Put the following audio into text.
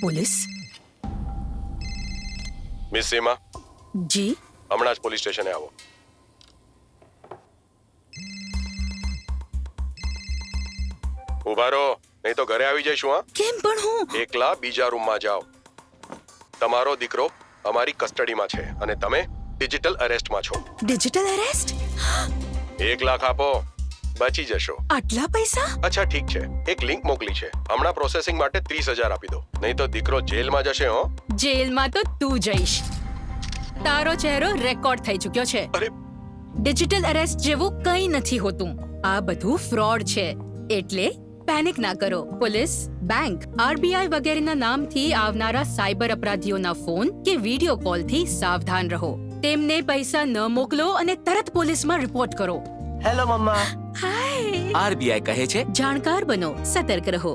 Police? Miss સીમા, જી હમણાં જ police સ્ટેશને આવો. ઉભા રહો, નહીં તો ઘરે આવી જઈશું. હા, કેમ પણ હું? એકલા બીજા રૂમમાં જાઓ. તમારો દીકરો અમારી કસ્ટડીમાં છે અને તમે ડિજિટલ અરેસ્ટમાં છો. Digital arrest? 1 લાખ આપો, બચી જશો. આટલા પૈસા? અચ્છા ઠીક છે, એક લિંક મોકલી છે, હમણાં પ્રોસેસિંગ માટે 30,000 આપી દો, નહીં તો દીકરો જેલમાં જશે. હો, જેલમાં તો તું જઈશ. તારો ચહેરો રેકોર્ડ થઈ ચૂક્યો છે. અરે ડિજિટલ અરેસ્ટ જેવું કંઈ નથી હોતું. આ બધું ફ્રોડ છે. એટલે પેનિક ના કરો. પોલીસ, બેંક, આરબીઆઈ વગેરેના નામથી આવનારા સાયબર અપરાધીઓના ફોન કે વિડિયો કોલથી સાવધાન રહો. તેમને પૈસા ન મોકલો અને તરત પોલીસમાં રિપોર્ટ કરો. હેલો મમ્મા. હાય. આરબીઆઈ કહે છે, જાણકાર બનો, સતર્ક રહો.